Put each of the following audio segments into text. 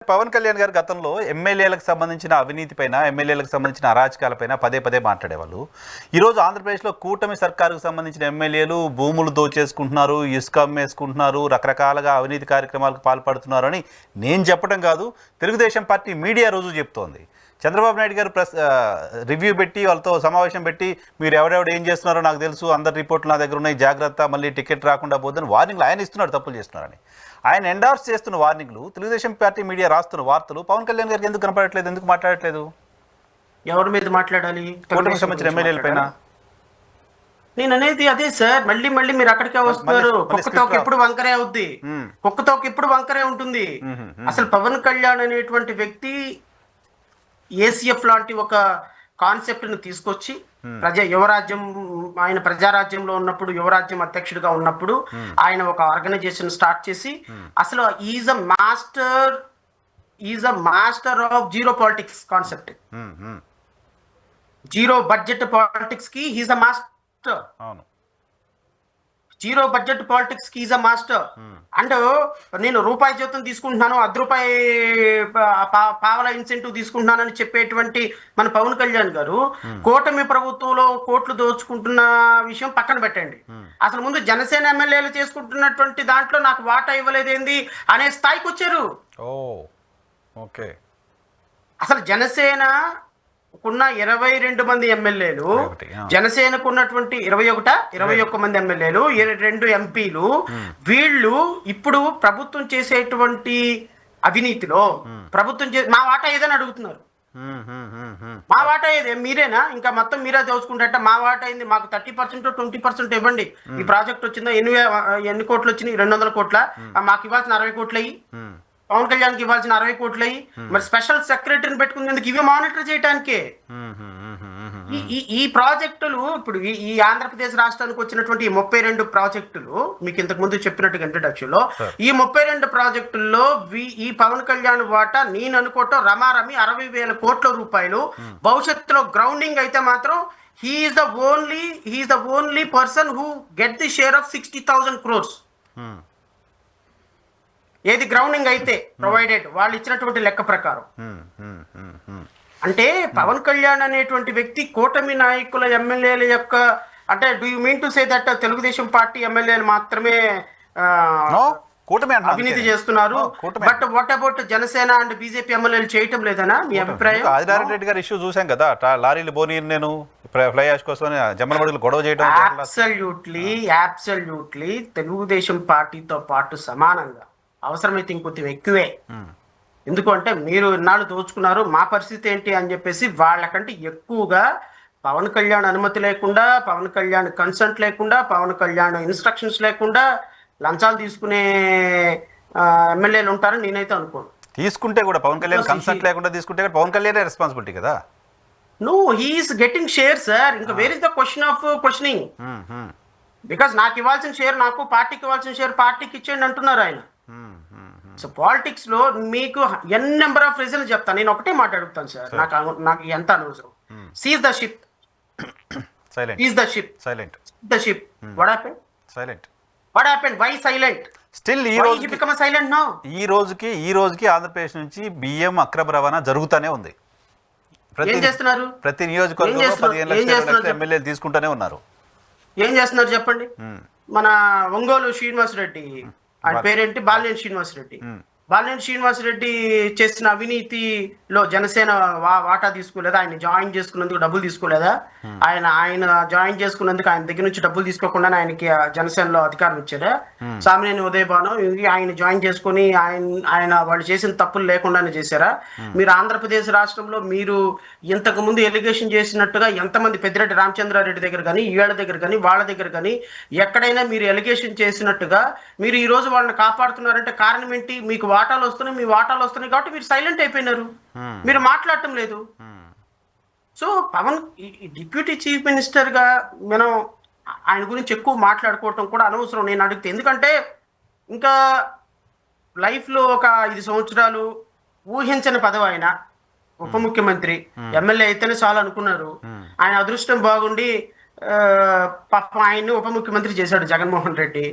పవన్ కళ్యాణ్ గారు గతంలో ఎమ్మెల్యేలకు సంబంధించిన అవినీతి పైన ఎమ్మెల్యేలకు సంబంధించిన అరాచకాలపైన పదే పదే మాట్లాడేవాళ్ళు. ఈరోజు ఆంధ్రప్రదేశ్లో కూటమి సర్కారుకు సంబంధించిన ఎమ్మెల్యేలు భూములు దోచేసుకుంటున్నారు, ఇసుక అమ్మేసుకుంటున్నారు, రకరకాలుగా అవినీతి కార్యక్రమాలకు పాల్పడుతున్నారు అని నేను చెప్పడం కాదు, తెలుగుదేశం పార్టీ మీడియా రోజు చెప్తోంది. చంద్రబాబు నాయుడు గారు రివ్యూ పెట్టి వాళ్ళతో సమావేశం పెట్టి మీరు ఎవరెవడు ఏం చేస్తున్నారో నాకు తెలుసు, అందరి రిపోర్ట్లు నా దగ్గర ఉన్నాయి, జాగ్రత్త, మళ్ళీ టికెట్ రాకుండా పోద్దని వార్నింగ్లు ఆయన ఇస్తున్నాడు తప్పులు చేస్తున్నారని. ఆయన ఎండార్స్ చేస్తున్న వార్నింగ్లు తెలుగుదేశం పార్టీ మీడియా రాస్తున్న వార్తలు పవన్ కళ్యాణ్ గారికి ఎందుకు కనపడట్లేదు, ఎందుకు మాట్లాడట్లేదు? ఎవరి మీద మాట్లాడాలి? కూటమికి సంబంధించిన ఎమ్మెల్యేల పైన. నేను అనేది అదే సార్, మళ్ళీ మళ్ళీ మీరు అక్కడికే వస్తున్నారు. కుక్కతోకి ఎప్పుడు వంకరే అవుద్ది, కుక్కతోకి ఎప్పుడు వంకరే ఉంటుంది. అసలు పవన్ కళ్యాణ్ అనేటువంటి వ్యక్తి ఏసీఎఫ్ లాంటి ఒక కాన్సెప్ట్ ను తీసుకొచ్చి యువరాజ్యం, ఆయన ప్రజారాజ్యంలో ఉన్నప్పుడు, యువరాజ్యం అధ్యక్షుడిగా ఉన్నప్పుడు ఆయన ఒక ఆర్గనైజేషన్ స్టార్ట్ చేసి అసలు is a master of zero politics concept, zero budget politics కి he's a master. Zero budget politics కి ఈజ్ అ మాస్టర్. అండ్ నేను రూపాయి జీతం తీసుకుంటున్నాను, ₹10 పావల ఇన్సెంటివ్ తీసుకుంటున్నానని చెప్పేటువంటి మన పవన్ కళ్యాణ్ గారు కూటమి ప్రభుత్వంలో కోట్లు దోచుకుంటున్న విషయం పక్కన పెట్టండి, అసలు ముందు జనసేన ఎమ్మెల్యేలు చేసుకుంటున్నటువంటి దాంట్లో నాకు వాటా ఇవ్వలేదేంది అనే స్థాయికి వచ్చారు. అసలు జనసేన ఉన్న 22 మంది ఎమ్మెల్యేలు, జనసేనకు ఉన్నటువంటి 21 మంది ఎమ్మెల్యేలు, 2 ఎంపీలు, వీళ్ళు ఇప్పుడు ప్రభుత్వం చేసేటువంటి అవినీతిలో ప్రభుత్వం మా వాటా ఏదని అడుగుతున్నారు. మా వాటా ఏదే, మీరేనా ఇంకా మొత్తం మీరే దోచుకుంటారట, మా వాటా అయింది, మాకు 30% 20% ఇవ్వండి. ఈ ప్రాజెక్ట్ వచ్చిందో ఎన్ని కోట్లు వచ్చినాయి? 200 కోట్ల, మాకు ఇవ్వాల్సిన 60 కోట్లు అయ్యి, పవన్ కళ్యాణ్కి ఇవ్వాల్సిన 60 కోట్లు అయ్యి, మరి స్పెషల్ సెక్రటరీని పెట్టుకునేందుకు ఇవే మానిటర్ చేయడానికే. ఈ ప్రాజెక్టులు ఇప్పుడు ఈ ఆంధ్రప్రదేశ్ రాష్ట్రానికి వచ్చినటువంటి 32 ప్రాజెక్టులు మీకు ఇంతకు ముందు చెప్పినట్టుగా ఇంట్రడక్షన్ లో, ఈ 32 ప్రాజెక్టుల్లో ఈ పవన్ కళ్యాణ్ వాటా నేను అనుకోవటం రమారమి 60,000 కోట్ల రూపాయలు. భవిష్యత్తులో గ్రౌండింగ్ అయితే మాత్రం he is the only person who get the share of 60,000 crores. ఏది గ్రౌండింగ్ అయితే ప్రొవైడెడ్ వాళ్ళు ఇచ్చినటువంటి లెక్క ప్రకారం. అంటే పవన్ కళ్యాణ్ అనేటువంటి వ్యక్తి కూటమి నాయకుల ఎమ్మెల్యేల యొక్క, అంటే do you mean to say that Telugu Desam party ఎమ్మెల్యేలు మాత్రమే అవినీతి చేస్తున్నారు, but what about Janasena and BJP ఎమ్మెల్యేలు చేయటం లేదనా మీ అభిప్రాయం? ఆదినారాయణ రెడ్డి గారి ఇష్యూ చూసాం కదా, లారీలు బోని నేను ఫ్లై యాష్ కోసం జమ్మలమడుగులు గొడవ చేయడం. అబ్సల్యూట్లీ తెలుగుదేశం పార్టీతో పాటు సమానంగా, అవసరమైతే ఇంకొంచెం ఎక్కువే. ఎందుకంటే మీరు ఇన్నాళ్ళు దోచుకున్నారు, మా పరిస్థితి ఏంటి అని చెప్పేసి వాళ్ళకంటే ఎక్కువగా పవన్ కళ్యాణ్ అనుమతి లేకుండా, పవన్ కళ్యాణ్ కన్సెంట్ లేకుండా, పవన్ కళ్యాణ్ ఇన్స్ట్రక్షన్స్ లేకుండా లంచాలు తీసుకునే ఎమ్మెల్యేలు ఉంటారని నేనైతే అనుకోను. తీసుకుంటే కూడా పవన్ కళ్యాణ్ కన్సెంట్ లేకుండా తీసుకుంటే పవన్ కళ్యాణ్ రెస్పాన్సిబిలిటీ కదా. No, he's getting share sir. ఇంకా where is the question of questioning? Because నాకు ఇవ్వాల్సిన షేర్ నాకు, పార్టీకి ఇవ్వాల్సిన షేర్ పార్టీకి ఇచ్చేయండి అంటున్నారు ఆయన. సో పాలిటిక్స్ లో మీకు ఎన్ నెంబర్ ఆఫ్ రీజన్స్ చెప్తాను, నేను ఒకటే మాట్లాడుతాను సార్, నాకు ఎంత అనవసరం. Seize the ship, seize the ship, silent the ship. What happened? Silent. What happened? Why silent? Still ఈ రోజుకి ఆంధ్రప్రదేశ్ నుంచి బియ్యం అక్రమ రవాణా జరుగుతూనే ఉంది. ప్రతి నియోజకవర్గంలో 15 ఎమ్మెల్యేలు తీసుకుంటూనే ఉన్నారు. ఏం చేస్తున్నారు చెప్పండి? మన ఒంగోలు శ్రీనివాసరెడ్డి, ఆయన పేరేంటి, బాలినేని శ్రీనివాసరెడ్డి. బాలినేని శ్రీనివాసరెడ్డి చేసిన అవినీతిలో జనసేన వాటా తీసుకోలేదా? ఆయన జాయిన్ చేసుకున్నందుకు డబ్బులు తీసుకోలేదా? ఆయన జాయిన్ చేసుకున్నందుకు ఆయన దగ్గర నుంచి డబ్బులు తీసుకోకుండా ఆయనకి జనసేనలో అధికారం ఇచ్చారా? సామినేని ఉదయభాను ఆయన జాయిన్ చేసుకుని ఆయన వాళ్ళు చేసిన తప్పులు లేకుండానే చేశారా? మీరు ఆంధ్రప్రదేశ్ రాష్ట్రంలో మీరు ఇంతకు ముందు ఎలిగేషన్ చేసినట్టుగా ఎంతమంది, పెద్దిరెడ్డి రామచంద్రారెడ్డి దగ్గర కానీ, వీళ్ళ దగ్గర కానీ, వాళ్ళ దగ్గర కానీ ఎక్కడైనా మీరు ఎలిగేషన్ చేసినట్టుగా మీరు ఈ రోజు వాళ్ళని కాపాడుతున్నారంటే కారణం ఏంటి? మీకు వాటాలు వస్తున్నాయి, మీ వాటాలు వస్తున్నాయి కాబట్టి మీరు సైలెంట్ అయిపోయినారు, మీరు మాట్లాడటం లేదు. So Pawan deputy chief minister గా మనం ఆయన గురించి ఎక్కువ మాట్లాడుకోవటం కూడా అనవసరం నేను అడిగితే. ఎందుకంటే ఇంకా లైఫ్ లో ఒక 5 సంవత్సరాలు ఊహించని పదవి ఆయన, ఉప ముఖ్యమంత్రి, ఎమ్మెల్యే అయితేనే చాలు అనుకున్నారు. ఆయన అదృష్టం బాగుండి పాపం ఆయన్ని ఉప ముఖ్యమంత్రి చేశాడు జగన్మోహన్ రెడ్డి.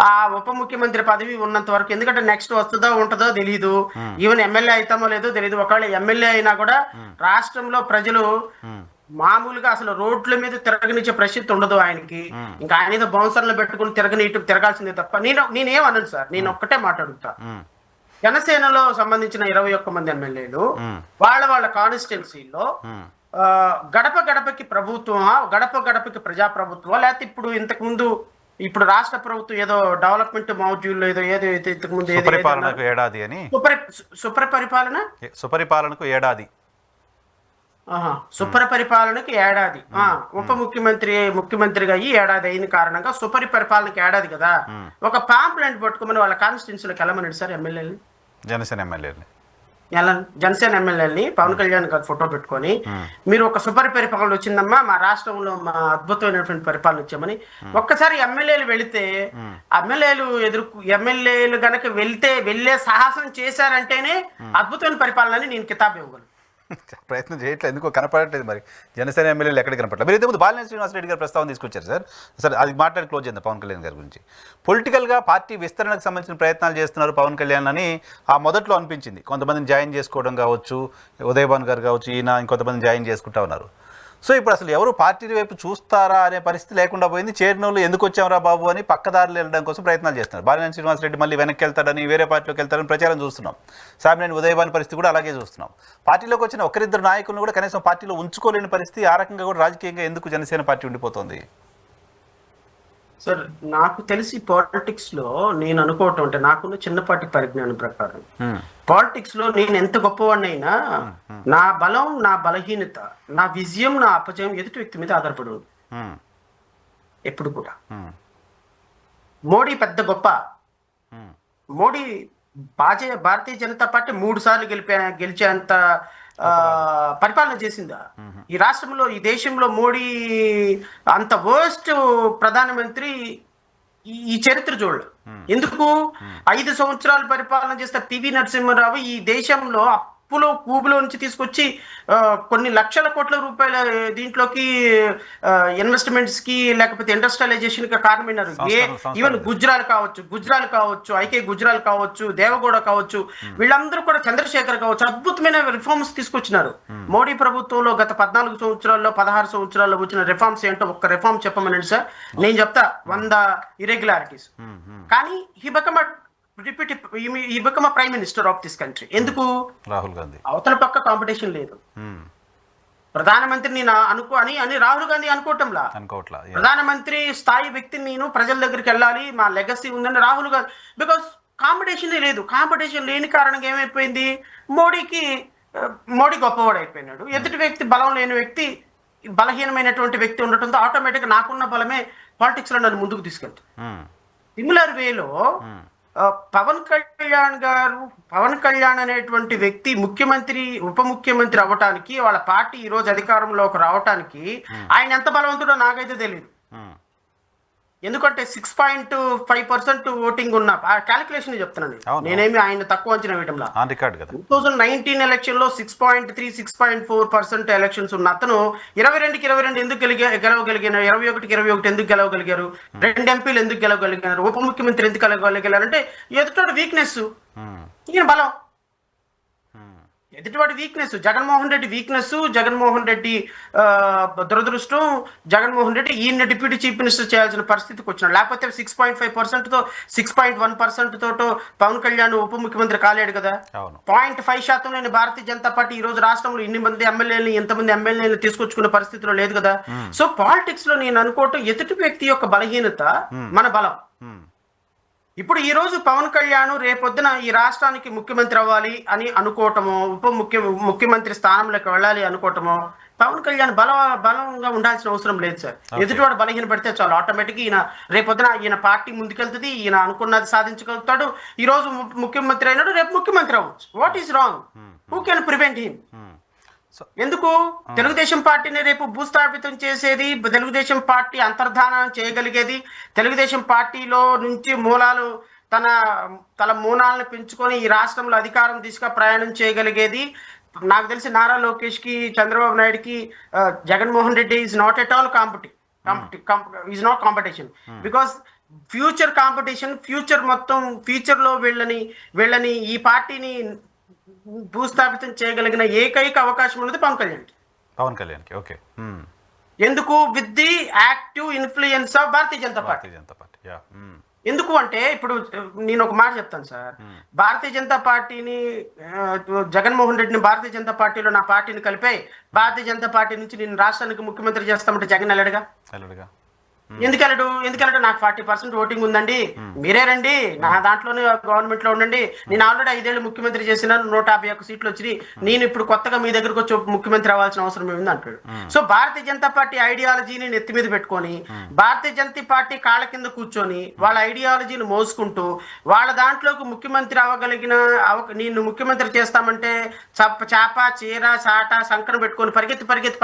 ఆ ఉప ముఖ్యమంత్రి పదవి ఉన్నంత వరకు, ఎందుకంటే నెక్స్ట్ వస్తుందో ఉంటుందో తెలియదు, ఈవెన్ ఎమ్మెల్యే అవుతామో లేదో తెలియదు. ఒకవేళ ఎమ్మెల్యే అయినా కూడా రాష్ట్రంలో ప్రజలు మామూలుగా అసలు రోడ్ల మీద తిరగనిచ్చే పరిస్థితి ఉండదు ఆయనకి. ఇంకా ఆయన ఏదో బౌన్సర్లు పెట్టుకుని తిరగాల్సిందే తప్ప నేనేం అనను సార్. నేను ఒక్కటే మాట్లాడుతా, జనసేనలో సంబంధించిన 21 మంది ఎమ్మెల్యేలు వాళ్ళ కాన్స్టిట్యున్సీలో గడప గడపకి ప్రభుత్వమా, గడప గడపకి ప్రజాప్రభుత్వమా, లేకపోతే ఇప్పుడు రాష్ట్ర ప్రభుత్వం ఏదో డెవలప్మెంట్ మాడ్యూల్ ఏదో ఇంతకు ముందు ఏడాది అని సుపరిపాలనకు ఏడాది ఉప ముఖ్యమంత్రిగా అయ్యి ఏడాది అయిన కారణంగా సుపరిపాలనకి ఏడాది కదా. ఒక పాంప్లెంట్ పట్టుకోమని వాళ్ళ కాన్స్టిట్యున్సీలోకి వెళ్ళమనండి సార్ ఎమ్మెల్యేని, జనసేన ఎమ్మెల్యేని పవన్ కళ్యాణ్ గారు ఫోటో పెట్టుకొని మీరు ఒక పరిపాలన వచ్చిందమ్మా మా రాష్ట్రంలో, మా అద్భుతమైనటువంటి పరిపాలన వచ్చామని ఒక్కసారి ఎమ్మెల్యేలు వెళితే, ఎమ్మెల్యేలు గనక వెళ్ళే సాహసం చేశారంటేనే అద్భుతమైన పరిపాలన అని నేను కితాబ్ ఇవ్వగలను. ప్రయత్నం చేయట్లేదు, ఎందుకో కనపడట్లేదు. మరి జనసేన ఎమ్మెల్యేలు ఎక్కడికి కనపడలేదు. మీరు ఇంతకుముందు బాలినేని శ్రీనివాసరెడ్డి గారు ప్రస్తావన తీసుకొచ్చారు సార్. సరే, అది మాట్లాడి క్లోజ్ చేద్దాం. పవన్ కళ్యాణ్ గారి గురించి పొలిటికల్గా పార్టీ విస్తరణకు సంబంధించిన ప్రయత్నాలు చేస్తున్నారు పవన్ కళ్యాణ్ అని ఆ మొదట్లో అనిపించింది. కొంతమందిని జాయిన్ చేసుకోవడం కావచ్చు, ఉదయభాన్ గారు కావచ్చు, ఈయన ఇంకొంతమంది జాయిన్ చేసుకుంటా ఉన్నారు. సో ఇప్పుడు అసలు ఎవరు పార్టీ వైపు చూస్తారా అనే పరిస్థితి లేకుండా పోయింది. చేరినోళ్ళు ఎందుకు వచ్చామరా బాబు అని పక్కదారులు వెళ్ళడం కోసం ప్రయత్నాలు చేస్తున్నారు. బాలినేని శ్రీనివాసరెడ్డి మళ్ళీ వెనక్కి వెళ్తాడని, వేరే పార్టీలోకి వెళ్తారని ప్రచారం చూస్తున్నాం. సామినేని ఉదయభాన్ పరిస్థితి కూడా అలాగే చూస్తున్నాం. పార్టీలోకి వచ్చిన ఒకరిద్దరు నాయకులను కూడా కనీసం పార్టీలో ఉంచుకోలేని పరిస్థితి. ఆ రకంగా కూడా రాజకీయంగా ఎందుకు జనసేన పార్టీ ఉండిపోతుంది? సార్, నాకు తెలిసి పాలిటిక్స్ లో నేను అనుకోవటం అంటే, నాకున్న చిన్నపాటి పరిజ్ఞానం ప్రకారం పాలిటిక్స్ లో నేను ఎంత గొప్పవాడినైనా నా బలం, నా బలహీనత, నా విజయం, నా అపజయం ఎదుటి వ్యక్తి మీద ఆధారపడి ఉంది ఎప్పుడు కూడా. మోడీ పెద్ద గొప్ప, మోడీ భారతీయ జనతా పార్టీ 3 సార్లు గెలిచేంత పరిపాలన చేసిందా ఈ రాష్ట్రంలో? ఈ దేశంలో మోడీ అంత వర్స్ట్ ప్రధానమంత్రి ఈ చరిత్ర చూడలేదు. ఎందుకు? 5 సంవత్సరాలు పరిపాలన చేస్తే పివి నరసింహారావు ఈ దేశంలో అప్పులో కూబులో నుంచి తీసుకొచ్చి కొన్ని లక్షల కోట్ల రూపాయల దీంట్లోకి ఇన్వెస్ట్మెంట్స్ కి, లేకపోతే ఇండస్ట్రియలైజేషన్ కి కారణమైనారు. ఈవెన్ గుజరాల్ కావచ్చు, ఐకే గుజరాల్ కావచ్చు, దేవగౌడ కావచ్చు, వీళ్ళందరూ కూడా, చంద్రశేఖర్ కావచ్చు, అద్భుతమైన రిఫార్మ్స్ తీసుకొచ్చినారు. మోడీ ప్రభుత్వంలో గత 14 సంవత్సరాల్లో 16 సంవత్సరాల్లో వచ్చిన రిఫార్మ్స్ ఏంటో ఒక్క రిఫార్మ్ చెప్పమనండి సార్. నేను చెప్తా 100 ఇర్రెగ్యులారిటీస్. కానీ he become a prime minister of this country. ఎందుకు? రాహుల్ గాంధీ అవతల పక్క కాంపిటీషన్ లేదు. ప్రధానమంత్రిని అని రాహుల్ గాంధీ అనుకోవటంలా. ప్రధానమంత్రి స్థాయి వ్యక్తిని నేను ప్రజల దగ్గరికి వెళ్ళాలి, మా లెగసీ ఉందని రాహుల్ గాంధీ, బికాస్ కాంపిటీషన్ లేదు. కాంపిటీషన్ లేని కారణంగా ఏమైపోయింది? మోడీ గొప్పవాడు అయిపోయినాడు. ఎదుటి వ్యక్తి బలం లేని వ్యక్తి, బలహీనమైనటువంటి వ్యక్తి ఉండటంతో ఆటోమేటిక్గా నాకున్న బలమే పాలిటిక్స్ లో నన్ను ముందుకు తీసుకెళ్తాను. సిమిలర్ వేలో పవన్ కళ్యాణ్ అనేటువంటి వ్యక్తి ఉప ముఖ్యమంత్రి అవ్వటానికి, వాళ్ళ పార్టీ ఈ రోజు అధికారంలోకి రావటానికి ఆయన ఎంత బలవంతుడో నాకైతే తెలియదు. ఎందుకంటే 6.5% ఓటింగ్ ఉన్న క్యాలిక్యులేషన్ చెప్తున్నాను. నేనేమి ఆయన తక్కువ అంచనా వేయడంలా. 2019 ఎలక్షన్ లో 6.3, 6.4% ఎలక్షన్స్ ఉన్న అతను 22కి 22 ఎందుకు గెలవగలిగారు? 21కి 21 ఎందుకు గెలవగలిగారు? 2 ఎంపీలు ఎందుకు గెలవగలిగారు? ఉప ముఖ్యమంత్రి ఎందుకు గెలవగలిగారు? అంటే ఎదుటోటి వీక్నెస్, ఈయన బలం. ఎదుటివాడి వీక్నెస్, జగన్మోహన్ రెడ్డి వీక్నెస్, జగన్మోహన్ రెడ్డి దురదృష్టం, జగన్మోహన్ రెడ్డి ఈయన డిప్యూటీ చీఫ్ మినిస్టర్ చేయాల్సిన పరిస్థితికి వచ్చినాడు. లేకపోతే 6.5%తో 6.1% తోటో పవన్ కళ్యాణ్ ఉప ముఖ్యమంత్రి కాలేడు కదా. 0.5% లేని భారతీయ జనతా పార్టీ ఈ రోజు రాష్ట్రంలో ఇంతమంది ఎమ్మెల్యేలు తీసుకొచ్చుకునే పరిస్థితిలో లేదు కదా. సో పాలిటిక్స్ లో నేను అనుకోవటం, ఎదుటి వ్యక్తి యొక్క బలహీనత మన బలం. ఇప్పుడు ఈ రోజు పవన్ కళ్యాణ్ రేపొద్దున ఈ రాష్ట్రానికి ముఖ్యమంత్రి అవ్వాలి అని అనుకోవటమో, ముఖ్యమంత్రి స్థానంలోకి వెళ్ళాలి అనుకోవటమో, పవన్ కళ్యాణ్ బలంగా ఉండాల్సిన అవసరం లేదు సార్. ఎదుటివాడు బలహీన పడితే చాలు, ఆటోమేటిక్ ఈయన రేపొద్దున ఈయన పార్టీ ముందుకెళ్తుంది, ఈయన అనుకున్నది సాధించగలుగుతాడు. ఈ రోజు ముఖ్యమంత్రి అయినాడు, రేపు ముఖ్యమంత్రి అవ్వచ్చు. What is wrong? Who can prevent him? ఎందుకు? తెలుగుదేశం పార్టీని రేపు భూస్థాపితం చేసేది, తెలుగుదేశం పార్టీ అంతర్ధానం చేయగలిగేది, తెలుగుదేశం పార్టీలో నుంచి తన మూలాలను పెంచుకొని ఈ రాష్ట్రంలో అధికారం దిశగా ప్రయాణం చేయగలిగేది నాకు తెలిసి నారా లోకేష్ కి, చంద్రబాబు నాయుడుకి Jaganmohan Reddy is not at all కాంపిటీ. Is not competition because future competition, future మొత్తం ఫ్యూచర్లో వీళ్ళని ఈ పార్టీని భూస్థాపితం చేయగలిగిన ఏకైక అవకాశం ఉన్నది పవన్ కళ్యాణ్కి. ఓకే. ఎందుకు? With the active influence of Bharatiya Janata party. ఎందుకు అంటే ఇప్పుడు నేను ఒక మాట చెప్తాను సార్. భారతీయ జనతా పార్టీని జగన్మోహన్ రెడ్డిని భారతీయ జనతా పార్టీలో నా పార్టీని కలిపే భారతీయ జనతా పార్టీ నుంచి నేను రాష్ట్రానికి ముఖ్యమంత్రి చేస్తామంటే జగన్ వెళ్ళడుగా. ఎందుకెళ్ళడు? నాకు 40% ఓటింగ్ ఉందండి, మీరే రండి, నా దాంట్లోనే గవర్నమెంట్ లో ఉండండి, నేను ఆల్రెడీ 5 ఏళ్ళు ముఖ్యమంత్రి చేసిన 151 సీట్లు వచ్చినాయి, నేను ఇప్పుడు కొత్తగా మీ దగ్గరకు వచ్చి ముఖ్యమంత్రి అవ్వాల్సిన అవసరం ఏముంది అంటాడు. సో భారతీయ జనతా పార్టీ ఐడియాలజీని నెత్తి మీద పెట్టుకొని భారతీయ జనతా పార్టీ కాళ్ళ కింద కూర్చొని వాళ్ళ ఐడియాలజీని మోసుకుంటూ వాళ్ళ దాంట్లోకి ముఖ్యమంత్రి అవ్వగలిగిన నేను ముఖ్యమంత్రి చేస్తామంటే చాప చీర సాట సంకరం పెట్టుకొని పరిగెత్తి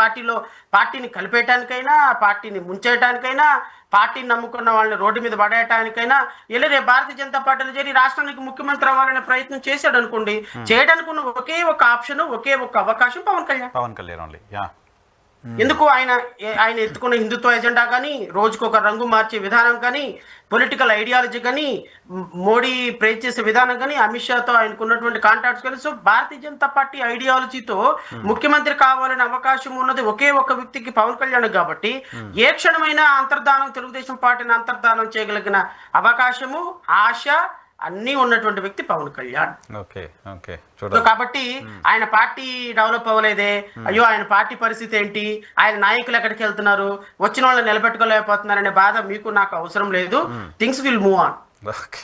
పార్టీని కలిపేయటానికైనా, పార్టీని ముంచేయటానికైనా, పార్టీని నమ్ముకున్న వాళ్ళని రోడ్డు మీద పడేయటానికైనా రేపు భారతీయ జనతా పార్టీలో చేరి రాష్ట్రానికి ముఖ్యమంత్రి అవ్వాలనే ప్రయత్నం చేశాడు అనుకోండి, చేయడానికి ఉన్న ఒకే ఒక ఆప్షన్, ఒకే ఒక అవకాశం పవన్ కళ్యాణ్. ఎందుకు? ఆయన ఎత్తుకున్న హిందుత్వ ఎజెండా కానీ, రోజుకొక రంగు మార్చే విధానం కానీ, పొలిటికల్ ఐడియాలజీ కానీ, మోడీ ప్రేజ్ చేసే విధానం కానీ, అమిత్ షాతో ఆయనకు ఉన్నటువంటి కాంటాక్ట్స్ కానీ. సో భారతీయ జనతా పార్టీ ఐడియాలజీతో ముఖ్యమంత్రి కావాలనే అవకాశం ఉన్నది ఒకే ఒక వ్యక్తికి, పవన్ కళ్యాణ్. కాబట్టి ఏ క్షణమైనా తెలుగుదేశం పార్టీని అంతర్ధానం చేయగలిగిన అవకాశము, ఆశ అన్నీ ఉన్నటువంటి వ్యక్తి పవన్ కళ్యాణ్. కాబట్టి ఆయన పార్టీ డెవలప్ అవ్వలేదే, అయ్యో ఆయన పార్టీ పరిస్థితి ఏంటి, ఆయన నాయకులు ఎక్కడికి వెళ్తున్నారు, వచ్చిన వాళ్ళని నిలబెట్టుకోలేకపోతున్నారు అనే బాధ మీకు నాకు అవసరం లేదు. Things will move on.